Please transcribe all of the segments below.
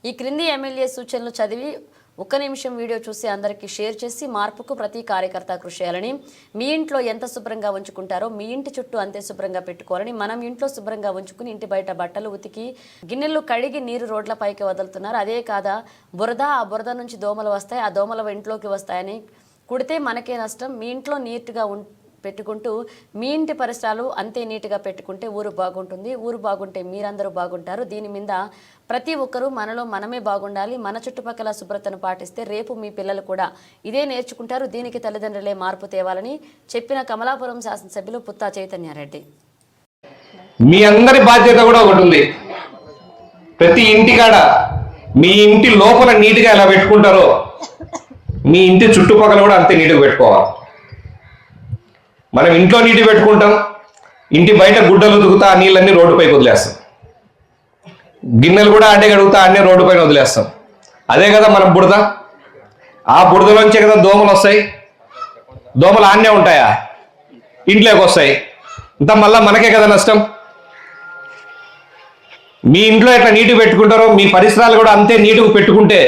ఈ క్రింది ఎమ్మెల్యే సూచనలు చదివి ఒక్క నిమిషం వీడియో చూసి అందరికీ షేర్ చేసి మార్పుకు ప్రతి కార్యకర్త కృషి చేయాలని, మీ ఇంట్లో ఎంత శుభ్రంగా ఉంచుకుంటారో మీ ఇంటి చుట్టూ అంతే శుభ్రంగా పెట్టుకోవాలని, మనం ఇంట్లో శుభ్రంగా ఉంచుకుని ఇంటి బయట బట్టలు ఉతికి గిన్నెలు కడిగి నీరు రోడ్లపైకి వదులుతున్నారు. అదే కాదా బురద, ఆ బురద నుంచి దోమలు వస్తాయి, ఆ దోమలు ఇంట్లోకి వస్తాయని కుడితే మనకే నష్టం. మీ ఇంట్లో నీట్గా పెట్టుకుంటూ మీ ఇంటి పరిసరాలు అంతే నీట్గా పెట్టుకుంటే ఊరు బాగుంటుంది. ఊరు బాగుంటే మీరందరూ బాగుంటారు. దీని మీద ప్రతి ఒక్కరూ మనలో మనమే బాగుండాలి. మన చుట్టుపక్కల శుభ్రతను పాటిస్తే రేపు మీ పిల్లలు కూడా ఇదే నేర్చుకుంటారు. దీనికి తల్లిదండ్రులే మార్పు తేవాలని చెప్పిన కమలాపురం శాసనసభ్యులు పుత్తా చైతన్యారెడ్డి. మీ అందరి బాధ్యత కూడా ఒకటి ఉంది. ప్రతి ఇంటికాడ మీ ఇంటి లోపల నీట్గా ఎలా పెట్టుకుంటారో మీ ఇంటి చుట్టుపక్కల కూడా అంతే నీట్గా పెట్టుకోవాలి. మనం ఇంట్లో నీటి పెట్టుకుంటాం, ఇంటి బయట గుడ్డలు ఉతుకుతా ఆ నీళ్ళన్నీ రోడ్డుపైకి వదిలేస్తాం, గిన్నెలు కూడా అడ్డే కడుగుతా అన్నీ రోడ్డు పైన వదిలేస్తాం. అదే కదా మనం బురద, ఆ బురదలోంచే కదా దోమలు వస్తాయి. దోమలు ఆన్నే ఉంటాయా? ఇంట్లోకి వస్తాయి. ఇంత మళ్ళా మనకే కదా నష్టం. మీ ఇంట్లో ఎట్లా నీట్గా పెట్టుకుంటారో మీ పరిసరాలు కూడా అంతే నీట్గా పెట్టుకుంటే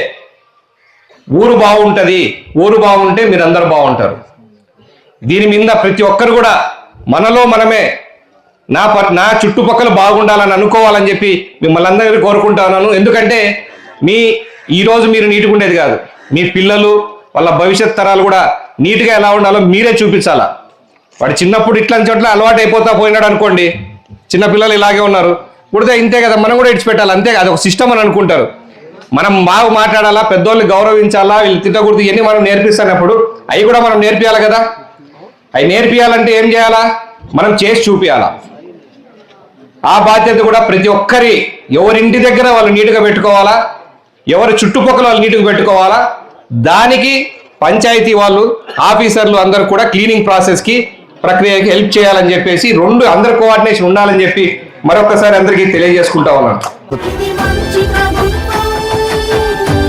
ఊరు బాగుంటుంది. ఊరు బాగుంటే మీరందరూ బాగుంటారు. దీని మీద ప్రతి ఒక్కరు కూడా మనలో మనమే నా చుట్టుపక్కల బాగుండాలని అనుకోవాలని చెప్పి మిమ్మల్ని అందరినీ కోరుకుంటున్నాను. ఎందుకంటే ఈరోజు మీరు నీట్గా ఉండేది కాదు, మీ పిల్లలు వాళ్ళ భవిష్యత్ తరాలు కూడా నీట్గా ఎలా ఉండాలో మీరే చూపించాలా. వాడు చిన్నప్పుడు ఇట్లాంటి చోట్ల అలవాటు అయిపోతా పోయినాడు అనుకోండి, చిన్నపిల్లలు ఇలాగే ఉన్నారు, కుడితే ఇంతే కదా, మనం కూడా ఇడిచిపెట్టాలి అంతే. అది ఒక సిస్టమ్ అని అనుకుంటారు. మనం బాగా మాట్లాడాలా, పెద్దోళ్ళని గౌరవించాలా, వీళ్ళు తిట్టకూడదు, ఇవన్నీ మనం నేర్పిస్తున్నప్పుడు అవి కూడా మనం నేర్పియాలి కదా. అవి నేర్పియాలంటే ఏం చేయాలా? మనం చేసి చూపించాలా. ఆ బాధ్యత కూడా ప్రతి ఒక్కరి ఎవరింటి దగ్గర వాళ్ళు నీట్గా పెట్టుకోవాలా, ఎవరి చుట్టుపక్కల వాళ్ళు నీట్గా పెట్టుకోవాలా. దానికి పంచాయతీ వాళ్ళు, ఆఫీసర్లు అందరూ కూడా క్లీనింగ్ ప్రాసెస్కి ప్రక్రియకి హెల్ప్ చేయాలని చెప్పేసి అందరి కోఆర్డినేషన్ ఉండాలని చెప్పి మరొకసారి అందరికీ తెలియజేసుకుంటా ఉన్నాను.